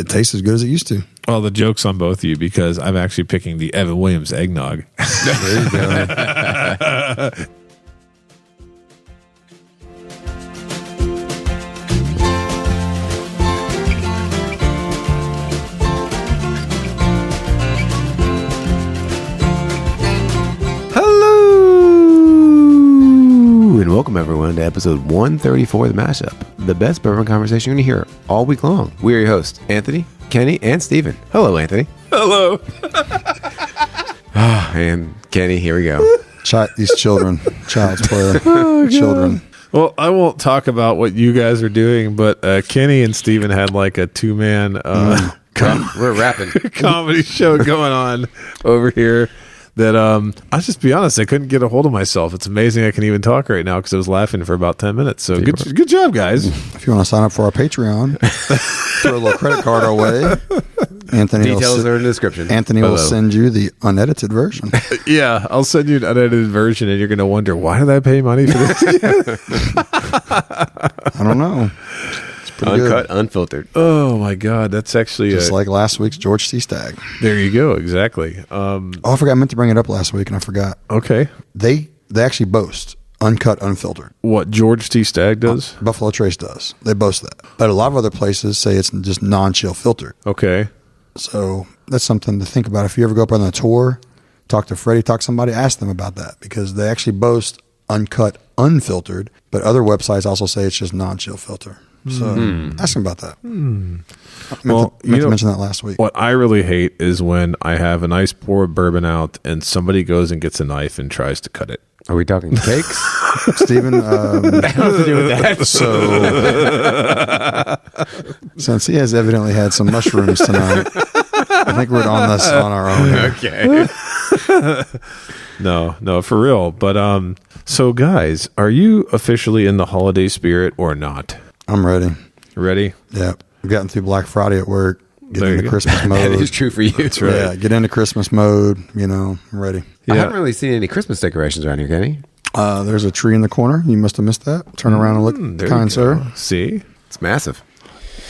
tastes as good as it used to. Well, the joke's on both of you because I'm actually picking the Evan Williams eggnog. There you go. And welcome everyone to episode 134 of The Mashup, the best bourbon conversation you're going to hear all week long. We're your hosts, Anthony, Kenny, and Steven. Hello, Anthony. Hello. And Kenny, here we go. These children, child's play, children. Well, I won't talk about what you guys are doing, but Kenny and Steven had like a two-man We're rapping. comedy show going on over here. That I'll just be honest, I couldn't get a hold of myself. It's amazing I can even talk right now because I was laughing for about 10 minutes. So good job, guys. If you want to sign up for our Patreon, throw a little credit card our way. Anthony Details are in the description. Anthony will send you the unedited version. Yeah, I'll send you an unedited version, and you're going to wonder, why did I pay money for this? I don't know. Uncut, unfiltered. Oh my God, that's actually just like last week's George C. Stagg. There you go, exactly. I forgot. I meant to bring it up last week, and I forgot. Okay, they actually boast uncut, unfiltered. What George T. Stagg does? Buffalo Trace does. They boast that, but a lot of other places say it's just non-chill filtered. Okay, so that's something to think about. If you ever go up on a tour, talk to Freddie, talk to somebody, ask them about that because they actually boast uncut, unfiltered, but other websites also say it's just non-chill filter. So ask him about that. I meant to mention that last week. What I really hate is when I have a nice pour of bourbon out and somebody goes and gets a knife and tries to cut it. Are we talking cakes? Steven, Nothing to do with that. So since he has evidently had some mushrooms tonight, I think we're on this on our own here. Okay. No, for real. But so guys, are you officially in the holiday spirit or not? I'm ready. Ready? Yeah. I've gotten through Black Friday at work. Get There you into go. Christmas mode. That is true for you. That's right. Yeah, get into Christmas mode. I'm ready. I Yeah. haven't really seen any Christmas decorations around here, Kenny. There's a tree in the corner. You must have missed that. Turn around and look, There you kind go. sir. See? It's massive.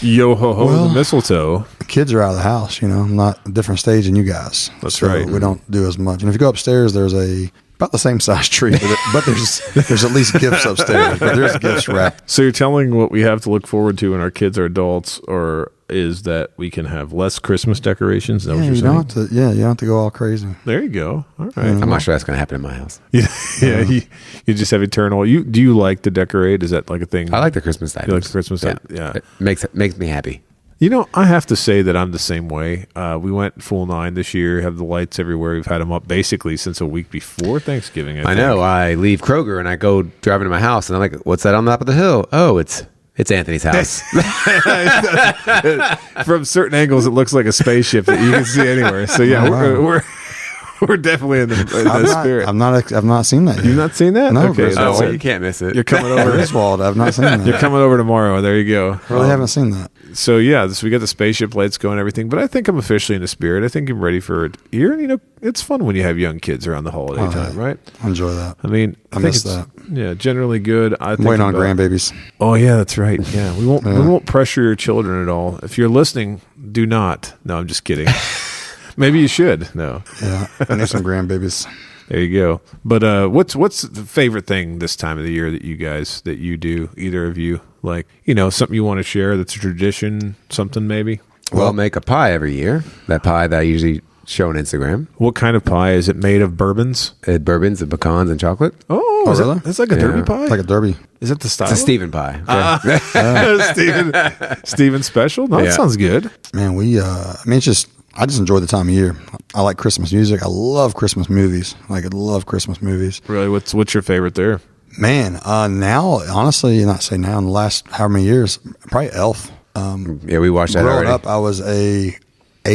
Yo ho ho, Well, the mistletoe. The kids are out of the house. I'm not a different stage than you guys. That's so right. We don't do as much. And if you go upstairs, there's about the same size tree, but there's at least gifts upstairs. But there's gifts wrapped. So you're telling what we have to look forward to when our kids are adults, or is that we can have less Christmas decorations? Is that what you're You saying? don't have to. Yeah, you don't have to go all crazy. There you go. All right. I'm not sure that's going to happen in my house. Yeah. You just have eternal. Do you like to decorate? Is that like a thing? I like the Christmas items. You like the Christmas items? Yeah. It makes me happy. I have to say that I'm the same way. We went full 9 this year, have the lights everywhere. We've had them up basically since a week before Thanksgiving. I know. think. I leave Kroger and I go driving to my house and I'm like, what's that on the top of the hill? Oh, it's Anthony's house. From certain angles, it looks like a spaceship that you can see anywhere. So yeah, Oh, wow. we're definitely in the spirit. I've not seen that yet. You've not seen that? No, Okay, Griswold. Oh, that's well, it. you can't miss it. You're coming over. Griswold, I've not seen that. You're coming over tomorrow. There you go. Really haven't seen that. So yeah, we got the spaceship lights going and everything, but I think I'm officially in the spirit. I think I'm ready for it here. And it's fun when you have young kids around the holiday time, right? I enjoy that. I mean, I think miss it's that. yeah, generally good. I think Waiting on about- grandbabies. Oh yeah, that's right. Yeah, we won't pressure your children at all. If you're listening, do not. No, I'm just kidding. Maybe you should. No. Yeah, I need some grandbabies. There you go. But what's the favorite thing this time of the year that you do? Either of you, like something you want to share that's a tradition, something maybe. Well, make a pie every year. That pie that I usually show on Instagram. What kind of pie is it made of? Bourbons? Bourbons and pecans and chocolate. Oh, Oh, is really? That's like a derby pie. Like a derby. Is it the style? It's a Steven pie. Steven special. No, that Yeah. sounds good. Man, I just enjoy the time of year. I like Christmas music. I love Christmas movies. I love Christmas movies. Really, what's your favorite there? Man, now, honestly, not say now, in the last however many years, probably Elf. Yeah, we watched that Growing already. up, I was a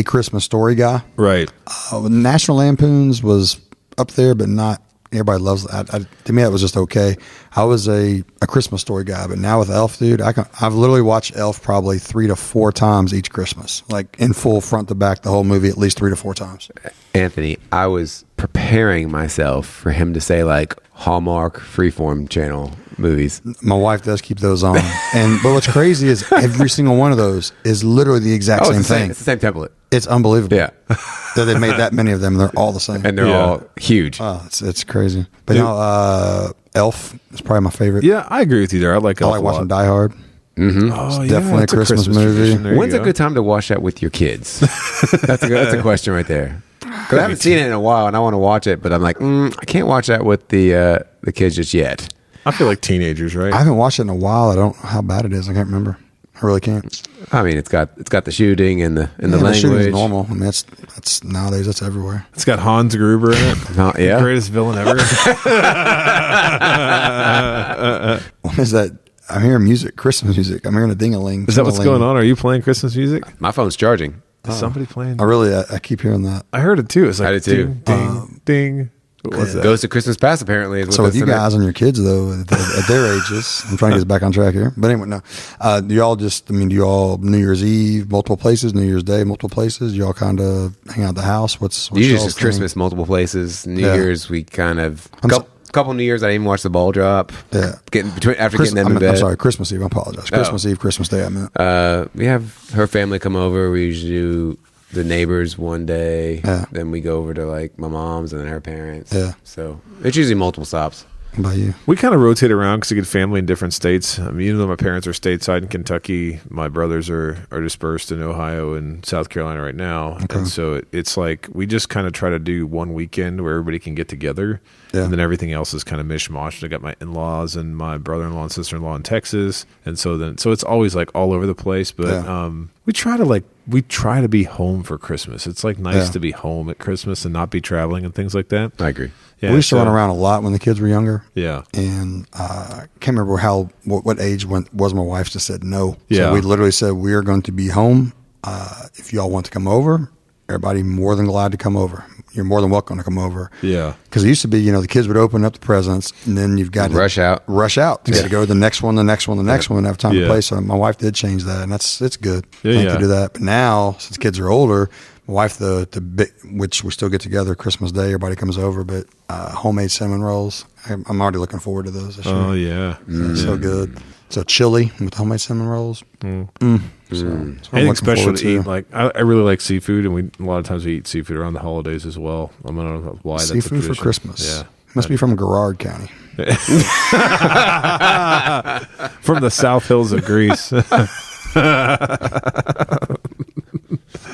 Christmas Story guy. Right. National Lampoons was up there, but not everybody loves that. To me, that was just okay. I was a Christmas Story guy, but now with Elf, dude, I've literally watched Elf probably 3 to 4 times each Christmas, like in full front to back, the whole movie at least 3 to 4 times. Anthony, I was preparing myself for him to say like Hallmark Freeform channel movies. My wife does keep those on. But what's crazy is every single one of those is literally the exact same thing. It's the same template. It's unbelievable. Yeah. That they made that many of them. They're all the same. And they're all huge. Oh, it's crazy. But Elf is probably my favorite. Yeah, I agree with you there. I like I Elf like a lot. watching Die Hard. Mm-hmm. Oh, It's definitely a Christmas movie. tradition. There you When's a go. good time to watch that with your kids? That's a question right there. Because I haven't seen it in a while, and I want to watch it, but I'm like, I can't watch that with the kids just yet. I feel like teenagers, right? I haven't watched it in a while. I don't know how bad it is. I can't remember. I really can't. I mean, it's got the shooting and the The language. shooting's normal. I mean, that's nowadays that's everywhere. It's got Hans Gruber in it. Yeah. Greatest villain ever. What is that? I'm hearing music, Christmas music. I'm hearing a ding-a-ling. Is that what's going on? Are you playing Christmas music? My phone's charging. Is somebody playing? I keep hearing that. I heard it too. It's like I did too. Ding, ding. What was that? Goes to Christmas Past, apparently. Is what So with that's you in it. guys and your kids, though, at their ages, I'm trying to get us back on track here. But anyway, no. Do y'all do y'all New Year's Eve, multiple places, New Year's Day, multiple places? Do y'all kind of hang out at the house? What's Usually y'all's just thing? Christmas, multiple places. New Yeah. Year's, we kind of... I'm Couple New Years, I didn't even watch the ball drop. Yeah. Getting them in bed. I'm sorry, Christmas Eve. I apologize. Christmas Eve, Christmas Day, I meant. We have her family come over. We usually do the neighbors one day. Yeah. Then we go over to like my mom's and then her parents. Yeah. So it's usually multiple stops. How about you? We kind of rotate around because we get family in different states. I mean, even though my parents are stateside in Kentucky, my brothers are dispersed in Ohio and South Carolina right now. Okay. And so it's like we just kind of try to do one weekend where everybody can get together. Yeah. And then everything else is kind of mishmash. I got my in-laws and my brother-in-law and sister-in-law in Texas. And so it's always like all over the place. But Yeah. we try to be home for Christmas. It's like nice to be home at Christmas and not be traveling and things like that. I agree. Yeah, We used to run around a lot when the kids were younger. Yeah. And I can't remember what age was my wife just said no. Yeah. So we literally said, we are going to be home. If y'all want to come over, everybody more than glad to come over. You're more than welcome to come over. Yeah. Because it used to be, the kids would open up the presents and then you've got to Rush out. You got to go to the next one, the next one, the next one, and have time Yeah. to play. So my wife did change that, and it's good. Yeah, Thank yeah. you to that. But now, since kids are older, my wife, the big, which we still get together Christmas Day, everybody comes over, but homemade cinnamon rolls. I'm already looking forward to those this year. Oh, yeah. They're so good. So chili with homemade cinnamon rolls. So that's what I'm Anything looking special forward to eat? Like I really like seafood, and a lot of times we eat seafood around the holidays as well. I don't know why. That's a Seafood for tradition. Christmas. Yeah, Must be from Garrard County. from the South Hills of Greece.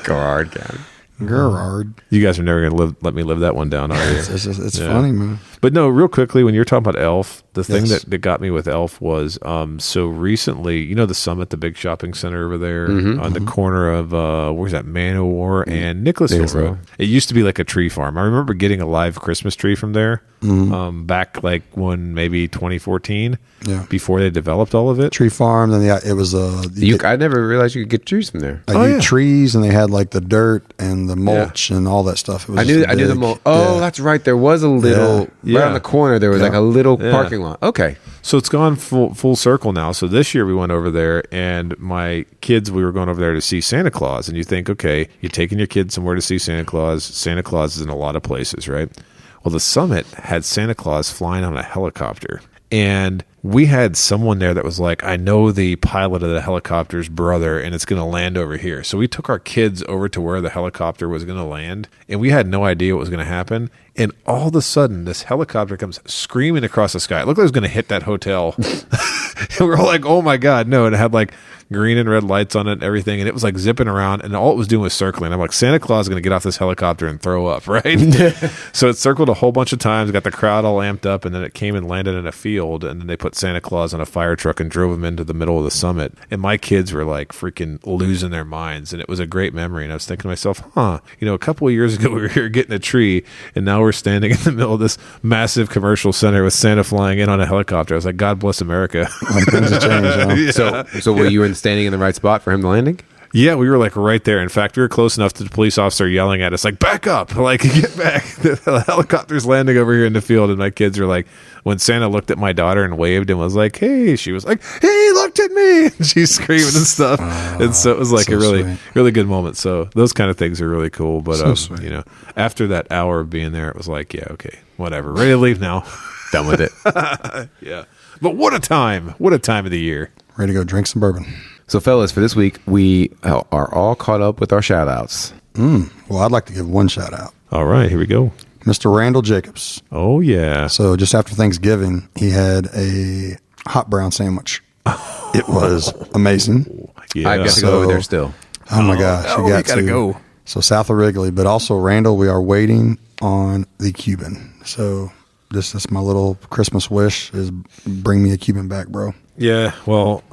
Garrard County. Garrard. You guys are never going to let me live that one down, are you? It's Yeah. funny, man. But no, real quickly, when you're talking about Elf, the thing Yes. that got me with Elf was so recently, the Summit, the big shopping center over there on the corner of, where's that, Man o' War and Nicholasville Nicholasville. Road. It used to be like a tree farm. I remember getting a live Christmas tree from there back like when maybe 2014, Yeah. before they developed all of it. Tree farm. Then it was I never realized you could get trees from there. trees, and they had like the dirt and the mulch and all that stuff. It was I just knew the big- mall. Oh, yeah. that's right. There was a little Yeah. right on the corner. There was like a little Yeah. parking lot. Okay. So it's gone full circle now. So this year we went over there, and my kids, we were going over there to see Santa Claus. And you think, okay, you're taking your kids somewhere to see Santa Claus. Santa Claus is in a lot of places, right? Well, the Summit had Santa Claus flying on a helicopter. And we had someone there that was like, I know the pilot of the helicopter's brother, and it's going to land over here. So we took our kids over to where the helicopter was going to land, and we had no idea what was going to happen. And all of a sudden, this helicopter comes screaming across the sky. It looked like it was going to hit that hotel. And we were all like, oh my God, no. And it had like green and red lights on it and everything. And it was like zipping around, and all it was doing was circling. I'm like, Santa Claus is going to get off this helicopter and throw up, right? So it circled a whole bunch of times, got the crowd all amped up, and then it came and landed in a field. And then they put Santa Claus on a fire truck and drove him into the middle of the Summit. And my kids were like freaking losing their minds. And it was a great memory. And I was thinking to myself, a couple of years ago we were here getting a tree, and now we're standing in the middle of this massive commercial center with Santa flying in on a helicopter. I was like, God bless America. Like, things have changed. Yeah. So were you standing in the right spot for him landing? Yeah, we were like right there. In fact, we were close enough to the police officer yelling at us, like, back up, like, get back. The helicopter's landing over here in the field. And my kids were like, when Santa looked at my daughter and waved and was like, hey, she was like, hey, he looked at me. And she's screaming and stuff. And so it was like so a really, sweet. really good moment. So those kind of things are really cool. But, So sweet. after that hour of being there, it was like, yeah, okay, whatever. Ready to leave now. Done with it. Yeah. But what a time. What a time of the year. Ready to go drink some bourbon. So, fellas, for this week, we are all caught up with our shout-outs. Well, I'd like to give one shout out. All right, here we go. Mr. Randall Jacobs. Oh, yeah. So just after Thanksgiving, he had a hot brown sandwich. It was amazing. Yeah. I've got to go over there still. Oh my gosh. Oh, you we gotta go. So south of Wrigley, but also Randall, we are waiting on the Cuban. So this is my little Christmas wish is bring me a Cuban back, bro. Yeah, well,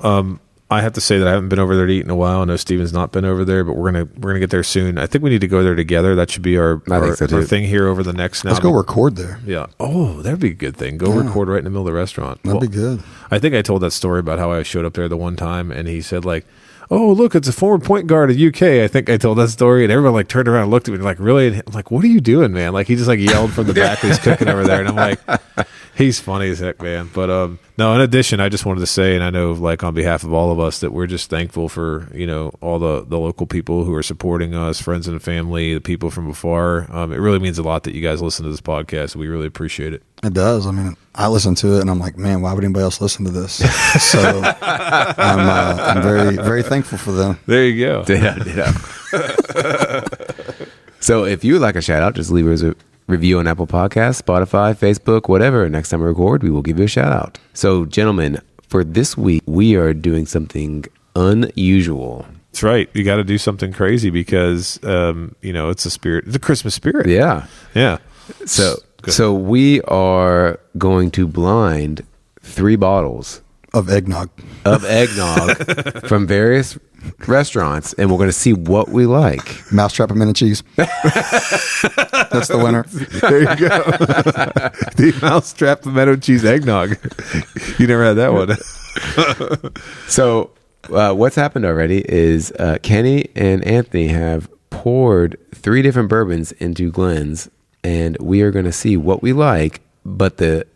I have to say that I haven't been over there to eat in a while. I know Steven's not been over there, but we're gonna get there soon. I think we need to go there together. That should be our thing here over the next. Let's go record there. Yeah. Oh, that'd be a good thing. Go record right in the middle of the restaurant. That'd be good. I think I told that story about how I showed up there the one time, and he said like, "Oh, look, it's a former point guard of UK." I think I told that story, and everyone like turned around and looked at me like, "Really?" And I'm like, "What are you doing, man?" Like he just like yelled from the back that he's cooking over there, and I'm like, "He's funny as heck, man." But no. In addition, I just wanted to say, and I know like on behalf of all of us, that we're just thankful for all the local people who are supporting us, friends and family, the people from afar. It really means a lot that you guys listen to this podcast. We really appreciate it. It does. I mean, I listen to it and I'm like, man, why would anybody else listen to this? So I'm very, very thankful for them. There you go. Yeah. So if you would like a shout out, just leave us a review on Apple Podcasts, Spotify, Facebook, whatever. Next time we record, we will give you a shout out. So gentlemen, for this week, we are doing something unusual. That's right. You got to do something crazy because, it's the Christmas spirit. Yeah. Yeah. So we are going to blind 3 bottles Of eggnog. From various restaurants, and we're going to see what we like. Mousetrap pimento cheese. That's the winner. There you go. The mousetrap pimento cheese eggnog. You never had that one. So what's happened already is Kenny and Anthony have poured 3 different bourbons into Glenn's, and we are going to see what we like. But the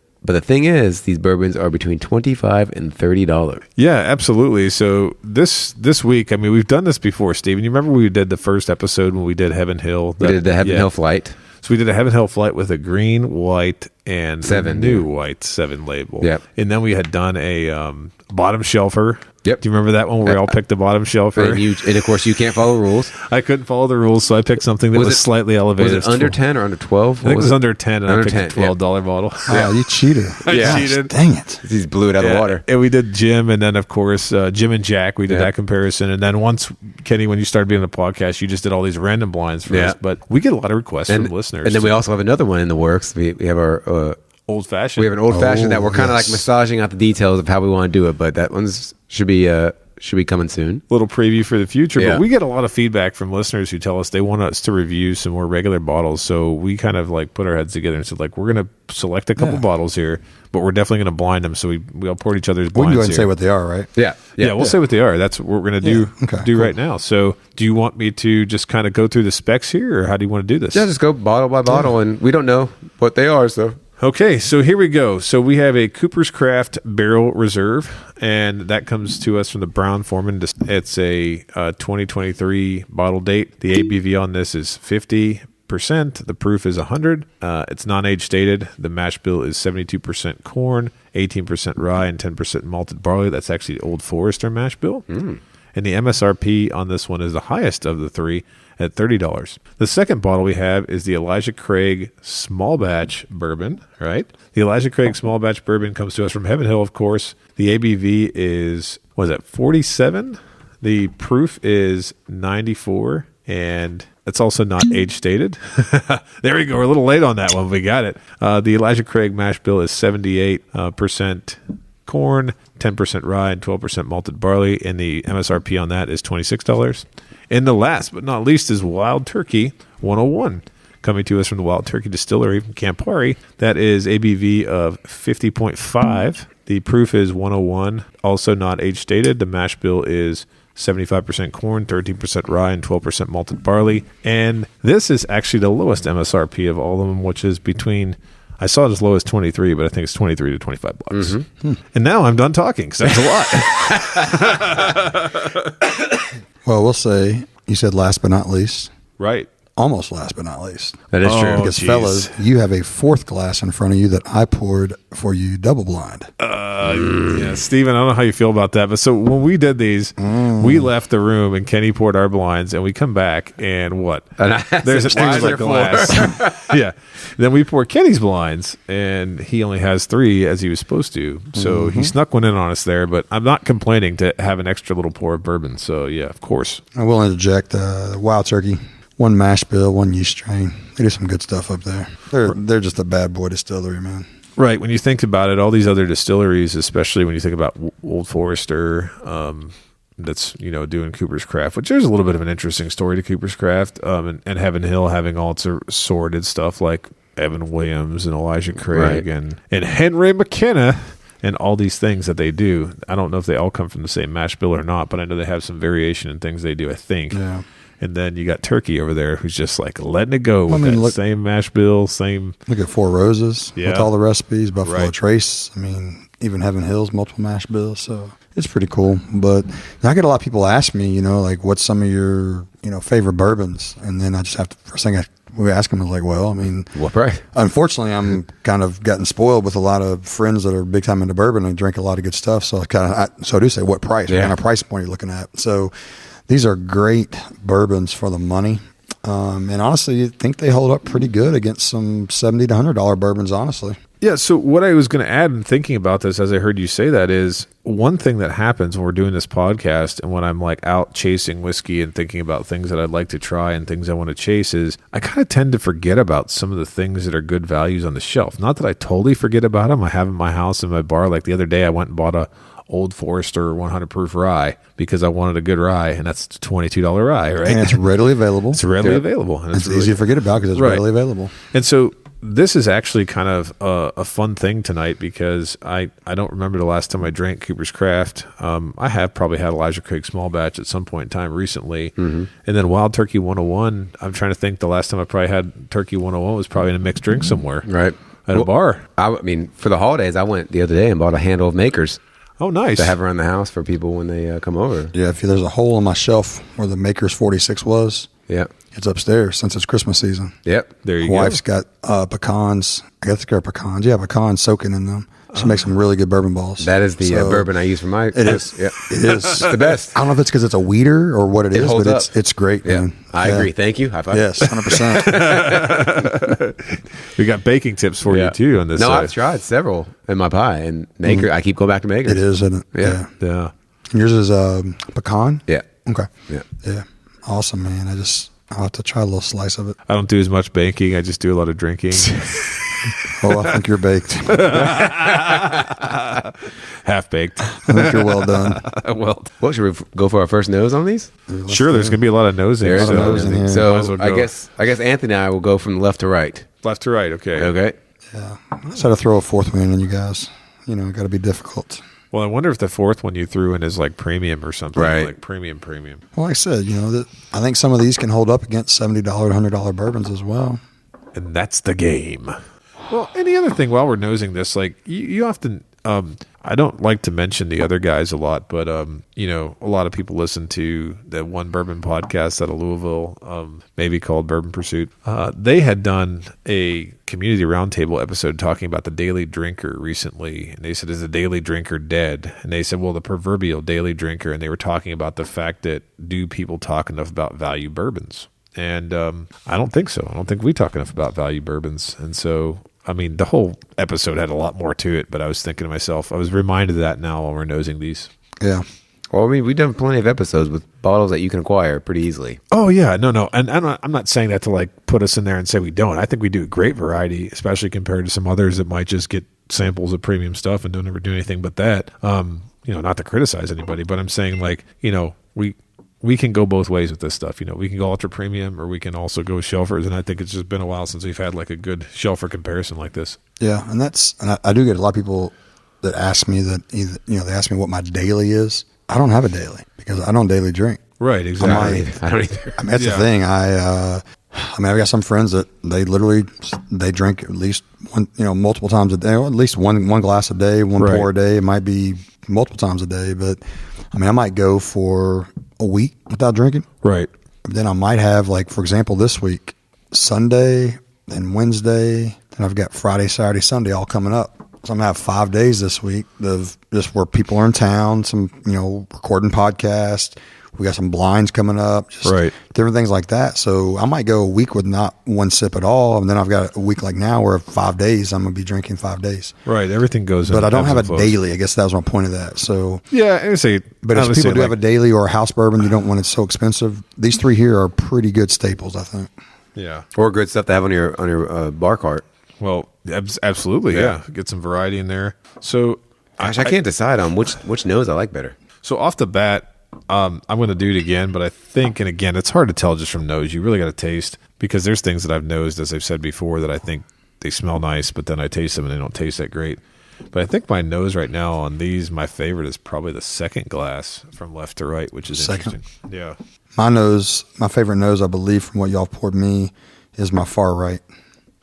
thing is, these bourbons are between $25 and $30. Yeah, absolutely. So this week, I mean, we've done this before, Steven. You remember we did the first episode when we did Heaven Hill? We did the Heaven Hill flight. So we did a Heaven Hill flight with a green, white, and 7 new white 7 label. Yep. And then we had done a bottom shelfer. Yep. Do you remember that one where we all picked the bottom shelfer? And of course, you can't follow the rules. I couldn't follow the rules, so I picked something that was slightly elevated. Was it under 10 or under 12? I think it was under 10, and under I picked 10, a $12 bottle. Oh, you cheated. I cheated. Dang it. He just blew it out of the water. And we did Jim, and then, of course, Jim and Jack. We did that comparison. And then once, Kenny, when you started being on the podcast, you just did all these random blinds for us. But we get a lot of requests from listeners. And then we also have another one in the works. We have our... old fashioned. We have an old fashioned that we're kind of like massaging out the details of how we want to do it, but that one's should be coming soon. Little preview for the future. Yeah. But we get a lot of feedback from listeners who tell us they want us to review some more regular bottles. So we kind of like put our heads together and said, like, we're going to select a couple bottles here, but we're definitely going to blind them. So we all poured each other's blinds. We can go ahead and here. say what they are, right? Yeah. We'll say what they are. That's what we're going to do right now. So do you want me to just kind of go through the specs here, or how do you want to do this? Yeah, just go bottle by bottle, and we don't know what they are, so... Okay, so here we go. So we have a Cooper's Craft Barrel Reserve, and that comes to us from the Brown Forman. It's a 2023 bottle date. The ABV on this is 50%. The proof is 100. It's non-age stated. The mash bill is 72% corn, 18% rye, and 10% malted barley. That's actually the Old Forester mash bill. And the MSRP on this one is the highest of the 3 at $30. The second bottle we have is the Elijah Craig Small Batch Bourbon, right? The Elijah Craig Small Batch Bourbon comes to us from Heaven Hill, of course. The ABV is, 47? The proof is 94, and it's also not age stated. There we go. We're a little late on that one. We got it. The Elijah Craig mash bill is 78% corn, 10% rye, and 12% malted barley, and the MSRP on that is $26. And the last but not least is Wild Turkey 101, coming to us from the Wild Turkey Distillery from Campari. That is ABV of 50.5. The proof is 101, also not age stated. The mash bill is 75% corn, 13% rye, and 12% malted barley. And this is actually the lowest MSRP of all of them, which is between... I saw it as low as 23, but I think it's 23 to $25. Mm-hmm. And now I'm done talking because that's a lot. Well, we'll say, you said last but not least. Right. almost last but not least. That is true. Because, geez. fellas, you have a fourth glass in front of you that I poured for you double blind. Yeah, Steven, I don't know how you feel about that, but so when we did these, we left the room and Kenny poured our blinds, and we come back and what? And I asked There's him, an "Why is extra there glass. Yeah. Then we pour Kenny's blinds, and he only has 3 as he was supposed to. So he snuck one in on us there, but I'm not complaining to have an extra little pour of bourbon. So yeah, of course. I will interject Wild Turkey, 1 mash bill, 1 yeast strain. They do some good stuff up there. They're just a bad boy distillery, man. Right. When you think about it, all these other distilleries, especially when you think about Old Forester, that's, doing Cooper's Craft, which there's a little bit of an interesting story to Cooper's Craft, and Heaven Hill having all its assorted stuff like Evan Williams and Elijah Craig and Henry McKenna and all these things that they do. I don't know if they all come from the same mash bill or not, but I know they have some variation in things they do, I think. Yeah. And then you got Turkey over there who's just like letting it go with that same mash bill, same. Look at Four Roses with all the recipes, Buffalo Right. Trace. I mean, even Heaven Hill's multiple mash bills. So it's pretty cool. But I get a lot of people ask me, like, what's some of your, favorite bourbons? And then I just have to, first thing we ask them is like, well, I mean, What price? unfortunately, I'm kind of gotten spoiled with a lot of friends that are big time into bourbon and drink a lot of good stuff. So I do say, what price? What kind of price point are you looking at? So these are great bourbons for the money. And honestly, you think they hold up pretty good against some $70 to $100 bourbons, honestly. Yeah, so what I was going to add in thinking about this as I heard you say that is one thing that happens when we're doing this podcast and when I'm like out chasing whiskey and thinking about things that I'd like to try and things I want to chase is I kind of tend to forget about some of the things that are good values on the shelf. Not that I totally forget about them. I have in my house in my bar. Like the other day I went and bought a Old Forester 100 proof rye because I wanted a good rye, and that's a $22 rye, right? And it's readily available. It's readily available. And It's really easy to forget about because it's readily available. And so this is actually kind of a fun thing tonight because I don't remember the last time I drank Cooper's Craft. I have probably had Elijah Craig small batch at some point in time recently. And then Wild Turkey 101, I'm trying to think the last time I probably had Turkey 101 was probably in a mixed drink somewhere. Right. At a bar. I mean, for the holidays, I went the other day and bought a handle of Makers Oh, nice. to have around the house for people when they come over. Yeah, if there's a hole on my shelf where the Maker's 46 was, Yeah. it's upstairs since it's Christmas season. Yep. There you My go. wife's got pecans. I guess they're pecans. Yeah, pecans soaking in them. She makes some really good bourbon balls. That is the So, bourbon I use for my. It is. Yeah. It is. It's the best. I don't know if it's because it's a weeder or what it is, holds but up. it's great, Yeah. man. I Yeah. agree. Thank you. High five. Yes, 100%. We got baking tips for you too on this No, side. I've tried several in my pie and Maker. I keep going back to Maker. It is, isn't it? Yeah. Yeah. And yours is pecan? Yeah. Okay. Yeah. Yeah. Awesome, man. I'll have to try a little slice of it. I don't do as much baking. I just do a lot of drinking. Oh, I think you're baked. Half baked. I think you're well done. Well, Well, should we go for our first nose on these? sure, there's going to be a lot of nosing. There is a lot of nosing here. might as So well I go guess Anthony and I will go from left to right. left to right. Okay. Okay. Yeah. I just had to throw a fourth one in, you guys. Got to be difficult. Well, I wonder if the fourth one you threw in is like premium or something. Right. Like premium. Well, like I said, I think some of these can hold up against $70 to $100 bourbons as well. And that's the game. Well, any other thing while we're nosing this, like you often, I don't like to mention the other guys a lot, but a lot of people listen to the One Bourbon podcast out of Louisville, maybe called Bourbon Pursuit. They had done a community roundtable episode talking about the daily drinker recently, and they said, "Is the daily drinker dead?" And they said, "Well, the proverbial daily drinker," and they were talking about the fact that do people talk enough about value bourbons? And I don't think so. I don't think we talk enough about value bourbons, and so. I mean, the whole episode had a lot more to it, but I was thinking to myself, I was reminded of that now while we're nosing these. Yeah. Well, I mean, we've done plenty of episodes with bottles that you can acquire pretty easily. Oh, yeah. No. And I'm not saying that to like put us in there and say we don't. I think we do a great variety, especially compared to some others that might just get samples of premium stuff and don't ever do anything but that. Not to criticize anybody, but I'm saying like, we can go both ways with this stuff. We can go ultra premium or we can also go shelfers. And I think it's just been a while since we've had like a good shelfer comparison like this. Yeah. And I do get a lot of people that ask me they ask me what my daily is. I don't have a daily because I don't daily drink. Right. Exactly. I don't either. I mean, that's the thing. I've got some friends that they drink at least one, multiple times a day, or at least one glass a day, one pour a day. It might be multiple times a day, but I mean, I might go for a week without drinking. Right. Then I might have, like, for example, this week, Sunday and Wednesday, and I've got Friday, Saturday, Sunday all coming up. So I'm going to have 5 days this week of just where people are in town, some, recording podcasts. We got some blinds coming up, just different things like that. So I might go a week with not one sip at all. And then I've got a week like now where 5 days, I'm going to be drinking 5 days. Right. Everything goes But I don't have a daily. I guess that was my point of that. So yeah, I would say. But if people do have a daily or a house bourbon, you don't want it so expensive. These three here are pretty good staples, I think. Yeah. Or good stuff to have on your bar cart. Well, absolutely. Yeah. Get some variety in there. So Gosh, I can't decide on which nose I like better. So off the bat, I'm going to do it again, but I think, and again, it's hard to tell just from nose. You really got to taste, because there's things that I've nosed, as I've said before, that I think they smell nice, but then I taste them and they don't taste that great. But I think my nose right now on these, my favorite is probably the second glass from left to right, which is interesting. Yeah. My favorite nose, I believe, from what y'all poured me, is my far right.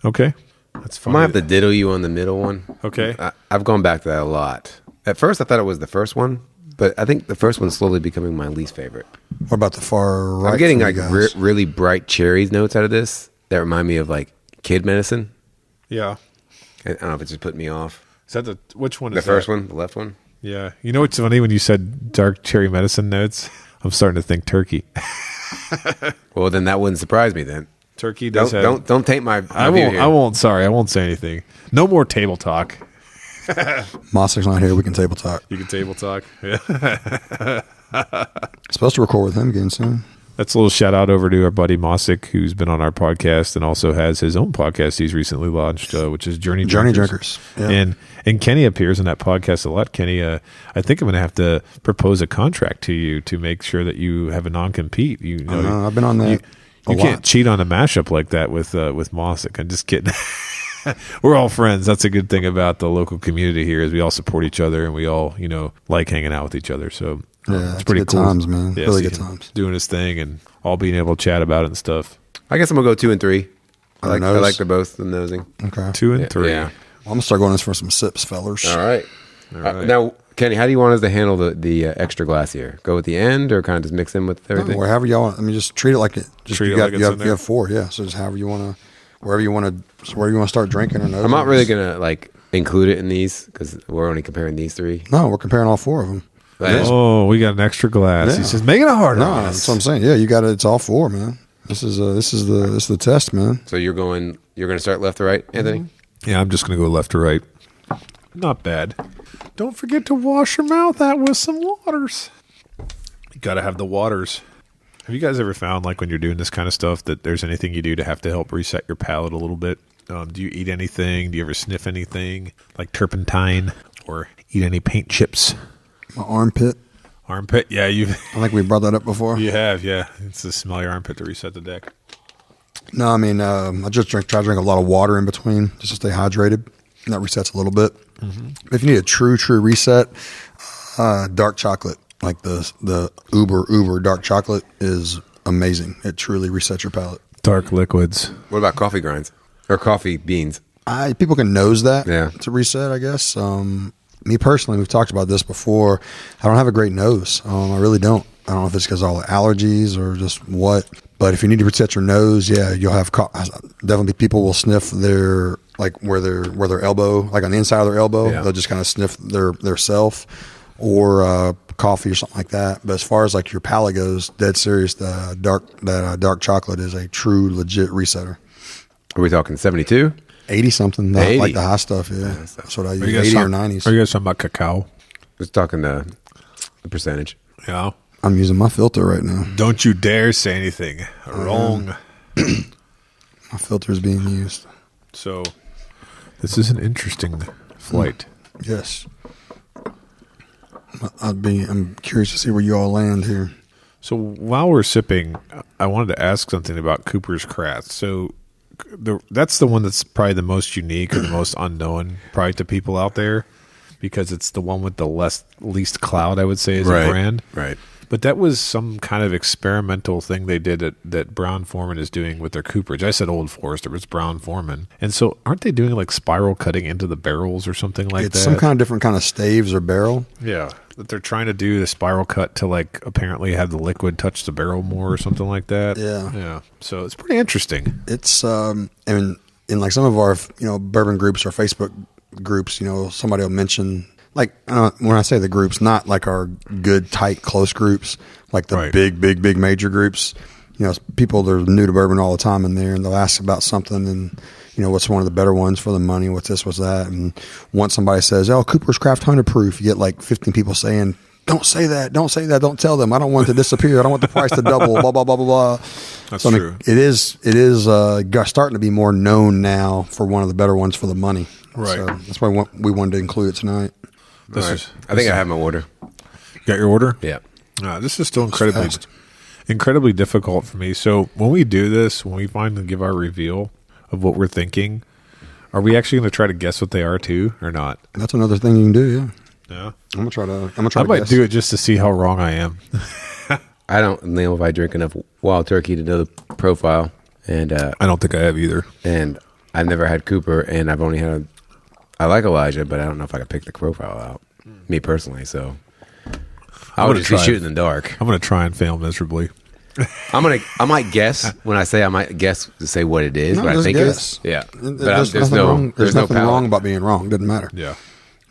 Okay. That's fine. I might have to diddle you on the middle one. Okay. I've gone back to that a lot. At first, I thought it was the first one, but I think the first one's slowly becoming my least favorite. What about the far right? I'm getting like really bright cherries notes out of this that remind me of like kid medicine. Yeah. I don't know if it's just putting me off. Is that which one is the first that? one, the left one? Yeah. You know what's funny, when you said dark cherry medicine notes, I'm starting to think turkey. Well, then that wouldn't surprise me then. Turkey does don't taint my I won't here. I won't sorry, I won't say anything. No more table talk. Mossik's not here. We can table talk. You can table talk. Yeah. Supposed to record with him again soon. That's a little shout out over to our buddy Mossick, who's been on our podcast and also has his own podcast he's recently launched, which is Journey Drinkers. Yeah. And Kenny appears in that podcast a lot. Kenny, I think I'm going to have to propose a contract to you to make sure that you have a non-compete. I've been on that. You can't cheat on a mashup like that with Mossick. I'm just kidding. We're all friends. That's a good thing about the local community here, is we all support each other and we all, like hanging out with each other. So it's pretty good cool. Times, man. Yeah, really good times. Doing his thing and all being able to chat about it and stuff. I guess I'm gonna go 2 and 3. I like the both the nosing. Okay. 2 and 3. Yeah. Well, I'm gonna start going in for some sips, fellers. All right. Now, Kenny, how do you want us to handle the extra glass here? Go at the end, or kind of just mix in with everything? Or however y'all want. I mean, just treat it like it. Treat it like it's in there. You have 4, yeah. So just however you want to, wherever you want to start drinking or nosing. I'm not really gonna like include it in these because we're only comparing these 3. No, we're comparing all 4 of them. Oh, we got an extra glass. Yeah. He says, "Make it harder." No, that's what I'm saying. Yeah, you got it. It's all 4, man. This is the test, man. So you're gonna start left to right, Anthony? Yeah, I'm just going to go left to right. Not bad. Don't forget to wash your mouth out with some waters. You got to have the waters. Have you guys ever found, like, when you're doing this kind of stuff, that there's anything you do to have to help reset your palate a little bit? Do you eat anything? Do you ever sniff anything like turpentine, or eat any paint chips? My armpit. Armpit? Yeah, I think we brought that up before. You have, yeah. It's the smell of your armpit to reset the deck. No, I mean, I just try to drink a lot of water in between just to stay hydrated. And that resets a little bit. Mm-hmm. If you need a true reset, dark chocolate, like the uber dark chocolate, is amazing. It truly resets your palate. Dark liquids. What about coffee grinds or coffee beans? People can nose that to reset, I guess. Me personally, we've talked about this before. I don't have a great nose. I really don't. I don't know if it's because of all the allergies or just what. But if you need to reset your nose, yeah, you'll have definitely people will sniff their, like where their elbow, like on the inside of their elbow, they'll just kind of sniff their self, or coffee or something like that. But as far as like your palate goes, dead serious, dark chocolate is a true legit resetter. Are we talking 72? 80 something, 80. Like the high stuff. Yeah, that's what I use. 80 or 90s. Are you guys talking about cacao? Just talking the percentage. Yeah. I'm using my filter right now. Don't you dare say anything wrong. My filter is being used. So, this is an interesting flight. Yes. I'm curious to see where you all land here. So, while we're sipping, I wanted to ask something about Cooper's Craft. So, that's the one that's probably the most unique or the most unknown probably to people out there, because it's the one with the least cloud, I would say, as a brand. Right. But that was some kind of experimental thing they did that Brown Forman is doing with their cooperage. I said Old Forester, but it's Brown Forman. And so aren't they doing like spiral cutting into the barrels or something like It's that? some kind of different kind of staves or barrel. Yeah, that they're trying to do the spiral cut to like apparently have the liquid touch the barrel more or something like that. Yeah. So it's pretty interesting. It's in like some of our bourbon groups or Facebook groups, somebody will mention like when I say the groups, not like our good tight close groups, like the Right. big major groups. People that are new to bourbon all the time in there, and they'll ask about something and. What's one of the better ones for the money? What's this? What's that? And once somebody says, "Oh, Cooper's Craft 100 proof," you get like 15 people saying, "Don't say that! Don't say that! Don't tell them! I don't want it to disappear! I don't want the price to double!" Blah blah blah blah blah. That's so, true. It is starting to be more known now for one of the better ones for the money. Right. So that's why we wanted to include it tonight. This All right. is. I think I have my order. Got your order? Yeah. This is still fast. incredibly difficult for me. So when we do this, when we finally give our reveal of what we're thinking, are we actually going to try to guess what they are too, or not? That's another thing you can do. Yeah. Yeah. I'm gonna try to. I might guess. do it just to see how wrong I am. I don't know if I drink enough Wild Turkey to know the profile, and I don't think I have either. I've never had Cooper, and I've only had. I like Elijah, but I don't know if I could pick the profile out, me personally. So I would gonna just be try. shooting in the dark. I'm going to try and fail miserably. I might guess when I say I might guess to say what it is, No, but I just think guess. it's yeah. There's There's nothing no wrong. There's no nothing palate. wrong about being wrong. Doesn't matter. Yeah.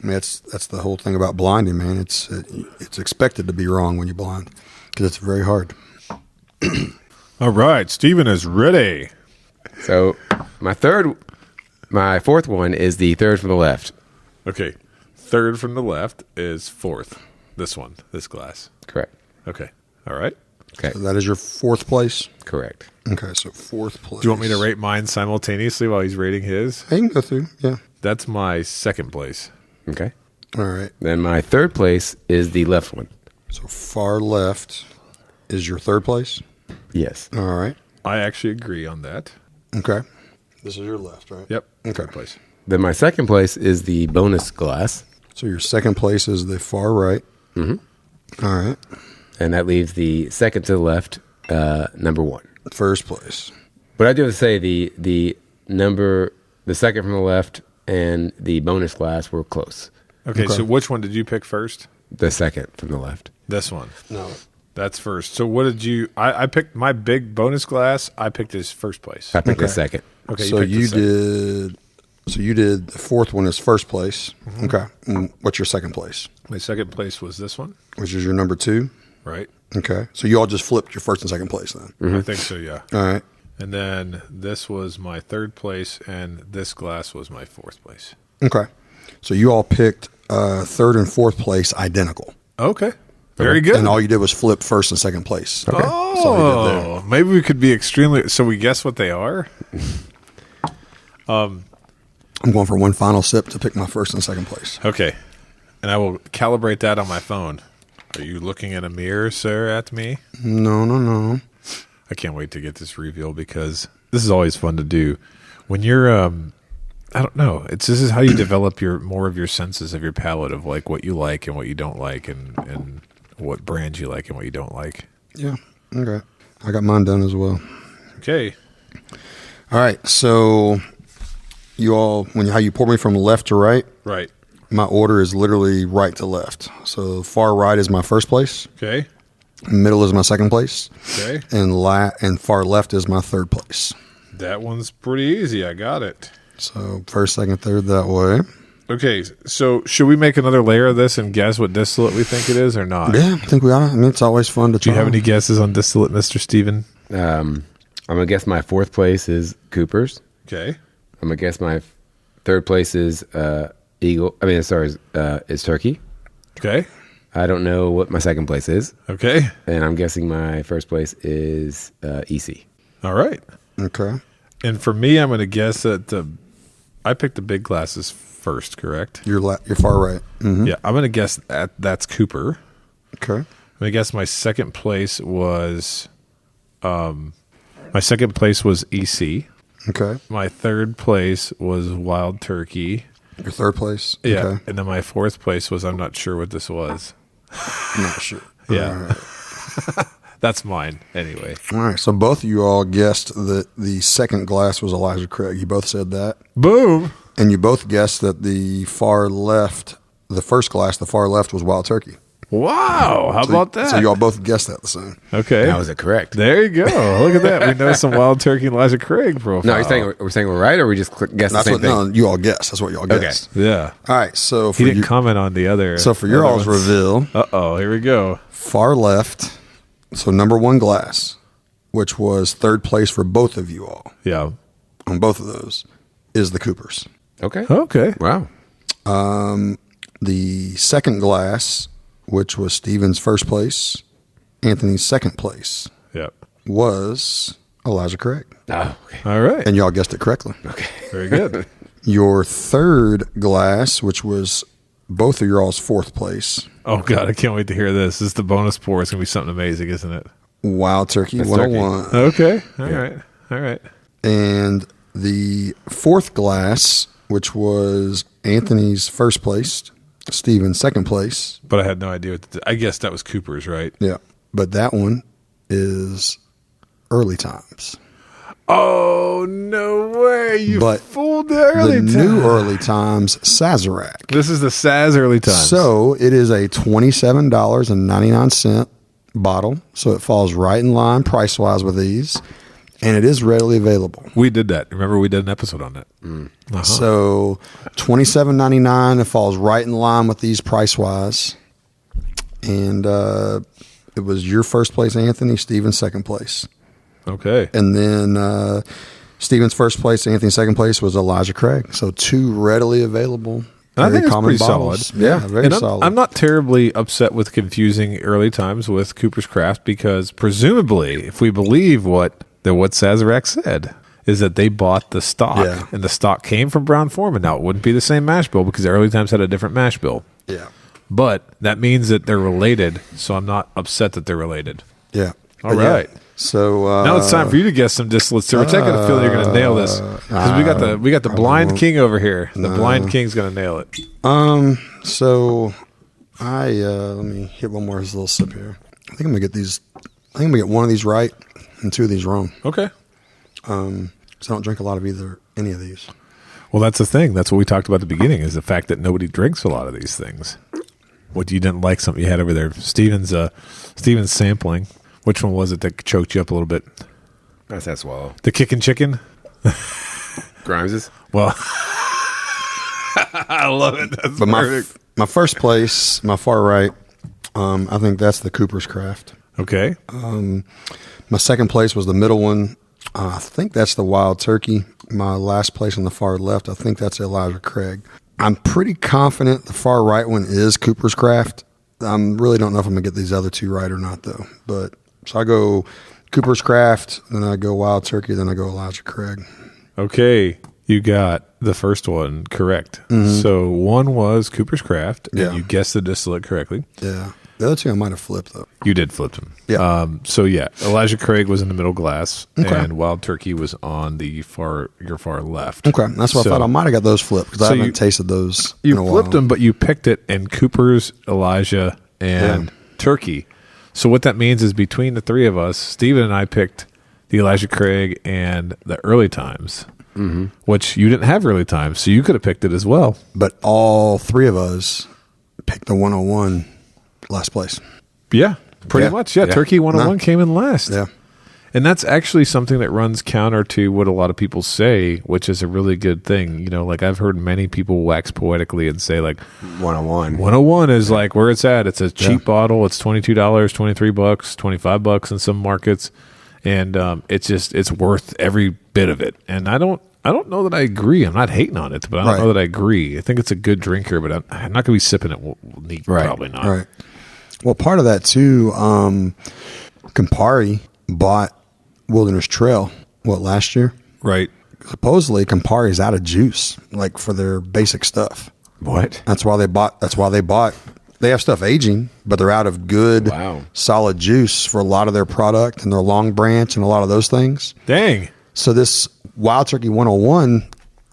I mean, that's the whole thing about blinding, man. It's expected to be wrong when you blind because it's very hard. All right. Steven is ready. So my fourth one is the third from the left. Okay. Third from the left is fourth. This one. This glass. Correct. Okay. All right. Okay. So that is your fourth place. Correct. Okay, so fourth place. Do you want me to rate mine simultaneously while he's rating his? I can go through. Yeah. That's my second place. Okay. All right. Then my third place is the left one. So far left is your third place. Yes. All right. I actually agree on that. Okay. This is your left, right? Yep. Okay. Third place. Then my second place is the bonus glass, So your second place is the far right. Mm-hmm. All right. and that leaves the second to the left, number one. First place. But I do have to say the second from the left and the bonus glass were close. Okay, Okay. so which one did you pick first? The second from the left. This one. No. That's first. So what did you... I picked my big bonus glass. I picked his first place. I picked the Okay. second. Okay, So picked the you second. did. So you did the fourth one is first place. Okay. And what's your second place? My second place was this one, Which is your number two. right? Okay. So you all just flipped your first and second place then. I think so, yeah. All right. And then this was my third place, and this glass was my fourth place. Okay. So you all picked third and fourth place identical. Okay. Very good. And all you did was flip first and second place. Okay. That's all you did there. Oh, maybe we could be extremely... So we guess what they are? I'm going for one final sip to pick my first and second place. Okay. And I will calibrate that on my phone. Are you looking in a mirror, sir, at me? No. I can't wait to get this reveal because this is always fun to do. When you're, I don't know, this is how you develop more of your senses of your palate of like what you like and what you don't like and what brands you like and what you don't like. Yeah. Okay. I got mine done as well. Okay. All right. So you all, how you pour me from left to right, Right. my order is literally right to left. So far right is my first place, Okay. middle is my second place, Okay. and far left is my third place. That one's pretty easy. I got it. So first, second, third that way. Okay. So should we make another layer of this and guess what distillate we think it is or not? Yeah, I think we ought to. I mean, it's always fun to Do try. you have any guesses on distillate, Mr. Steven? I'm gonna guess my fourth place is Cooper's. Okay. I'm gonna guess my third place is is Turkey. Okay. I don't know what my second place is, Okay. and I'm guessing my first place is EC. All right. Okay. And for me, I'm going to guess that I picked the big glasses first, correct? You're far right. Mm-hmm. Yeah, I'm going to guess that's Cooper. Okay. I'm going to guess my second place was EC. Okay. My third place was Wild Turkey. Your third place. Yeah. Okay. And then my fourth place was I'm not sure what this was. I'm not sure. Yeah. All right. That's mine anyway. All right, so both of you all guessed that the second glass was Elijah Craig. You both said that. Boom. And you both guessed that the far left, the first glass, the far left was Wild Turkey. Wow. How about that? So you all both guessed that the same. Okay. That was it correct. There you go. Look at that. We know some Wild Turkey and Elijah Craig profile. No, we're saying we're right, or we just guessed the same thing? No, you all guessed. That's what you all guessed. Yeah. All right, so He didn't comment on the other. So for your other all's ones. reveal, Uh-oh. Here we go. far left, so number one glass, which was third place for both of you all Yeah. on both of those, is the Coopers. Okay. Okay. Wow. The second glass, which was Steven's first place, Anthony's second place, Yep. was Elijah Craig. Oh, okay. All right. And y'all guessed it correctly. Okay. Very good. Your third glass, which was both of your all's fourth place, Oh, God. I can't wait to hear this. This is the bonus pour. It's going to be something amazing, isn't it? Wild Turkey That's 101. Okay. All right. All right. And the fourth glass, which was Anthony's first place, Steven's second place. But I had no idea. I guess that was Cooper's, right? Yeah. But that one is Early Times. Oh, no way. You But fooled the early the time. new Early Times Sazerac. This is the Saz early times. So it is a $27.99 bottle. So it falls right in line price wise with these. And it is readily available. we did that. Remember, we did an episode on that. Uh-huh. So $27.99. It falls right in line with these price wise. And it was your first place, Anthony, Steven's second place. Okay. And then Steven's first place, Anthony's second place was Elijah Craig. So two readily available. And I very think it's common pretty bottles. solid. Yeah, very And solid. I'm not terribly upset with confusing early times with Cooper's Craft because presumably, if we believe what Sazerac said, is that they bought the stock Yeah. and the stock came from Brown Forman. Now, it wouldn't be the same mash bill because the early times had a different mash bill. Yeah. But that means that they're related, so I'm not upset that they're related. Yeah. All But yeah. right. So Now it's time for you to guess some distillates. So we're taking a feeling you're going to nail this because we got the blind won't. king over here. The blind king's going to nail it. So I let me hit one more little sip here. I think I'm gonna get these. I think I'm gonna get one of these right and two of these wrong. Okay. So I don't drink a lot of any of these. Well, that's the thing. That's what we talked about at the beginning is the fact that nobody drinks a lot of these things. What you didn't like something you had over there. Steven's sampling. Which one was it that choked you up a little bit? That's that swallow. The kickin' chicken? Grimes's? Well, I love it. That's But perfect. my first place, my far right, I think that's the Cooper's Craft. Okay. My second place was the middle one. I think that's the Wild Turkey. My last place on the far left, I think that's Elijah Craig. I'm pretty confident the far right one is Cooper's Craft. I really don't know if I'm going to get these other two right or not, though. But so I go Cooper's Craft, then I go Wild Turkey, then I go Elijah Craig. Okay. You got the first one correct. So one was Cooper's Craft, and Yeah. you guessed the distillate correctly. Yeah. The other two I might have flipped, though. You did flip them. Yeah. So yeah, Elijah Craig was in the middle glass, Okay. and Wild Turkey was on your far left. Okay. That's what So- I thought. I might have got those flipped because I So haven't you- tasted those You in a flipped while. them, but you picked it in Cooper's, Elijah, and Turkey. So what that means is between the three of us, Steven and I picked the Elijah Craig and the early times, which you didn't have early times, so you could have picked it as well. But all three of us picked the 101 last place. Yeah, pretty Yeah. much. Yeah, Yeah. Turkey 101 No. came in last. Yeah. And that's actually something that runs counter to what a lot of people say, which is a really good thing. You know, like I've heard many people wax poetically and say like 101. 101 is like where it's at. It's a cheap bottle. It's $22, $23, $25 in some markets. And it's worth every bit of it. And I don't know that I agree. I'm not hating on it, but I don't Right. know that I agree. I think it's a good drinker, but I'm not going to be sipping it neat. Right. Probably not. Right. Well, part of that too, Campari bought Wilderness Trail, last year? Right. Supposedly Campari's out of juice, like for their basic stuff. What? That's why they bought. They have stuff aging, but they're out of good, Wow. solid juice for a lot of their product and their Long Branch and a lot of those things. Dang. So this Wild Turkey 101,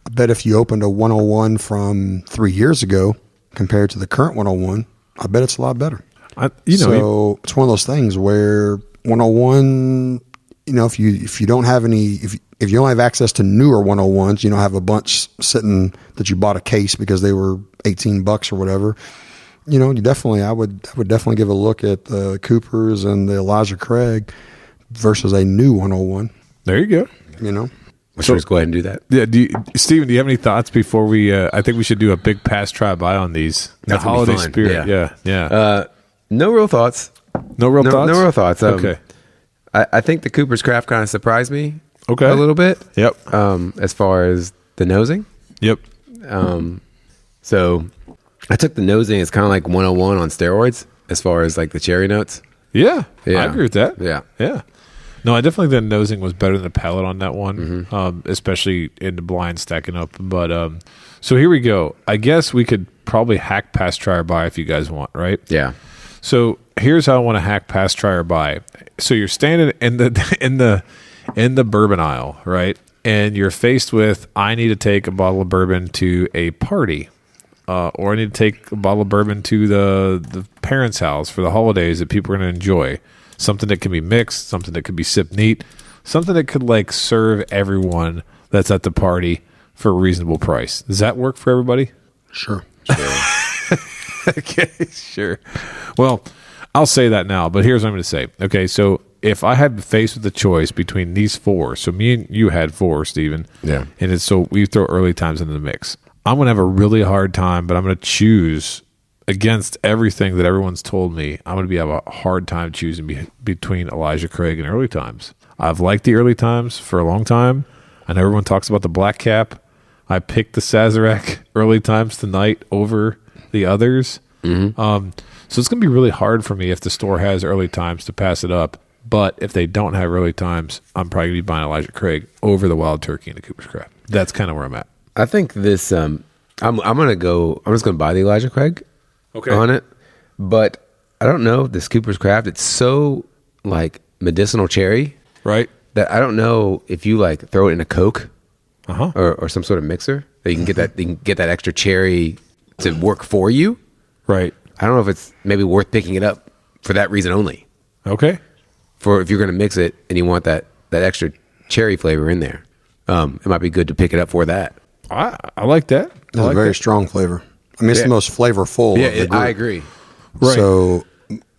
I bet if you opened a 101 from 3 years ago compared to the current 101, I bet it's a lot better. So it's one of those things where 101, if you don't have any, if you only have access to newer 101s, you don't have a bunch sitting that you bought a case because they were $18 or whatever. You definitely, I would definitely give a look at the Coopers and the Elijah Craig versus a new 101. There you go. Let's go ahead and do that. Yeah. Steven, do you have any thoughts before we? I think we should do a big pass try by on these. The holiday spirit. Yeah. No real thoughts. No real thoughts. No real thoughts. Okay. I think the Cooper's Craft kind of surprised me. Okay. A little bit. Yep. As far as the nosing. Yep. So I took the nosing as kind of like 101 on steroids as far as like the cherry notes. Yeah. I agree with that. Yeah. No, I definitely think the nosing was better than the palate on that one, especially in the blind stacking up. But so here we go. I guess we could probably hack past try or buy if you guys want, right? Yeah. So here's how I want to hack past try or buy. So you're standing in the bourbon aisle, right? And you're faced with, I need to take a bottle of bourbon to a party. Or I need to take a bottle of bourbon to the parents' house for the holidays that people are going to enjoy. Something that can be mixed, something that could be sipped neat, something that could like serve everyone that's at the party for a reasonable price. Does that work for everybody? Sure. Okay, sure. Well, I'll say that now, but here's what I'm going to say. Okay, so if I had faced with the choice between these four, so me and you had four, Steven. Yeah. And so we throw early times into the mix. I'm going to have a really hard time, but I'm going to choose against everything that everyone's told me. I'm going to have a hard time choosing between Elijah Craig and early times. I've liked the early times for a long time. I know everyone talks about the black cap. I picked the Sazerac early times tonight over the others. So it's going to be really hard for me if the store has early times to pass it up. But if they don't have early times, I'm probably going to be buying Elijah Craig over the Wild Turkey and the Cooper's Craft. That's kind of where I'm at. I think this. I'm just going to buy the Elijah Craig. Okay. On it, but I don't know this Cooper's Craft. It's so like medicinal cherry, right? That I don't know if you like throw it in a Coke, Uh-huh. or some sort of mixer that you can get that extra cherry to work for you. Right. I don't know if it's maybe worth picking it up for that reason only. Okay. For if you're going to mix it and you want that extra cherry flavor in there, it might be good to pick it up for that. I like that. It's a very strong flavor. I mean, it's the most flavorful of the group. I agree. Right. So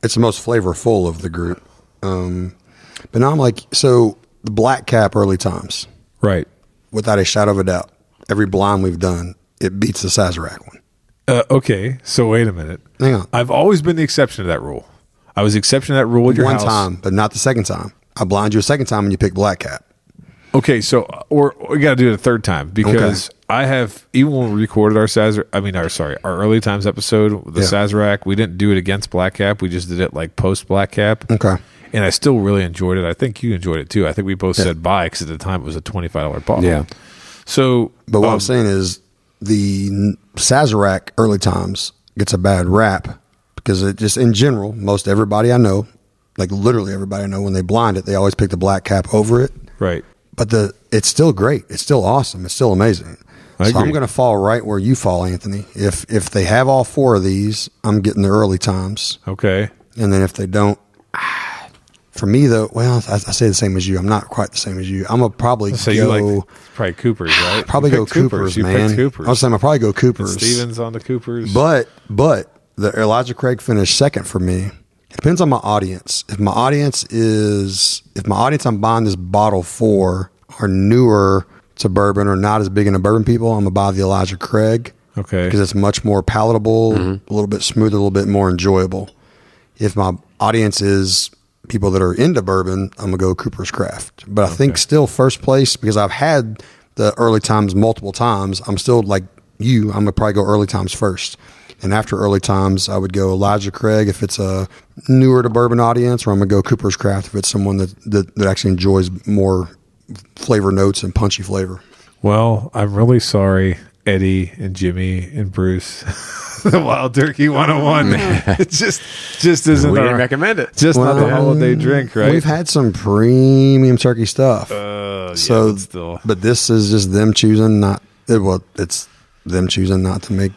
it's the most flavorful of the group. But now I'm like, so the black cap early times, Right. without a shadow of a doubt, every blind we've done, it beats the Sazerac one. Okay. So wait a minute. Hang on. I've always been the exception to that rule. I was the exception to that rule at your One house. time, but not the second time. I blind you a second time and you pick black cap. Okay, so or we got to do it a third time because I have, even when we recorded our early times episode with the Sazerac, we didn't do it against Black Cap. We just did it like post Black Cap. Okay. And I still really enjoyed it. I think you enjoyed it too. I think we both said buy because at the time it was a $25 bottle. Yeah. So, But what I'm saying is the Sazerac early times gets a bad rap because it just, in general, most everybody I know, like literally everybody I know, when they blind it, they always pick the black cap over it. right. But it's still great. It's still awesome. It's still amazing. I So I'm agree. going to fall right where you fall, Anthony. If they have all four of these, I'm getting the early times. Okay. And then if they don't, for me though, well, I say the same as you. I'm not quite the same as you. I'm going to probably So go. you like probably Coopers, right? Probably You go picked Coopers, You man. picked Coopers. I was saying I'll probably go Coopers. Stevens on the Coopers. But the Elijah Craig finished second for me. It depends on my audience. If my audience I'm buying this bottle for are newer to bourbon or not as big into bourbon people, I'm gonna buy the Elijah Craig. Okay. Because it's much more palatable, a little bit smoother, a little bit more enjoyable. If my audience is people that are into bourbon, I'm gonna go Cooper's Craft. But I think still first place, because I've had the early times multiple times, I'm still like you, I'm gonna probably go early times first. And after early times, I would go Elijah Craig if it's a newer to bourbon audience, or I'm gonna go Cooper's Craft if it's someone that actually enjoys more flavor notes and punchy flavor. Well, I'm really sorry, Eddie and Jimmy and Bruce. The Wild Turkey 101. It just isn't. We didn't our- recommend it. Just not the holiday drink, right? We've had some premium turkey stuff. So, but still. But this is just them choosing not. It's them choosing not to make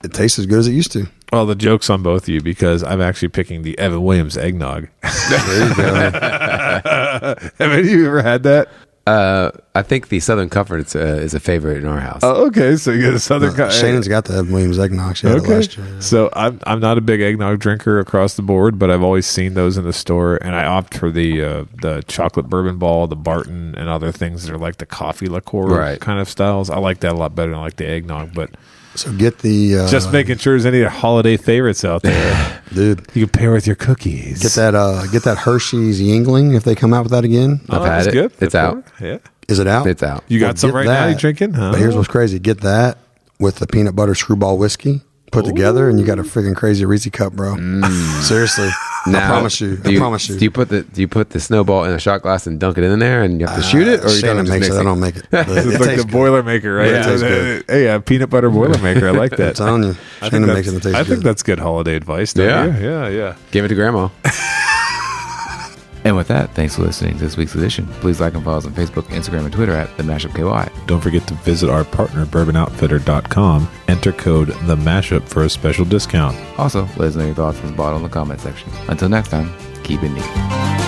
it taste as good as it used to. Well, the joke's on both of you because I'm actually picking the Evan Williams eggnog. There you go. Have any of you ever had that? I think the Southern Comfort is a favorite in our house. Oh, okay. So you get a Southern. Shannon's got the Evan Williams eggnog. She had it last year. So I'm not a big eggnog drinker across the board, but I've always seen those in the store, and I opt for the chocolate bourbon ball, the Barton, and other things that are like the coffee liqueur kind of styles. I like that a lot better than I like the eggnog, but. So get the Just making sure there's any holiday favorites out there, dude. You can pair with your cookies. Get that Hershey's Yingling if they come out with that again. I've had it. Good. It's out. Yeah. Is it out? It's out. You got some right now? You drinking? Huh? But here's what's crazy: get that with the peanut butter screwball whiskey put together, and you got a freaking crazy Reese cup, bro. Seriously, Now, I promise you. Do you put the snowball in a shot glass and dunk it in there, and you have to shoot it, or you Shannon don't makes mix it. it? I don't make it. It's like the Boilermaker, right? Yeah, it tastes good. Hey, a peanut butter Boilermaker. I like that. I'm telling you, Shannon makes it taste good. I think that's good holiday advice. Yeah. Give it to grandma. And with that, thanks for listening to this week's edition. Please like and follow us on Facebook, Instagram, and Twitter at The Mashup KY. Don't forget to visit our partner, bourbonoutfitter.com. Enter code The Mashup for a special discount. Also, let us know your thoughts as bottom in the comment section. Until next time, keep it neat.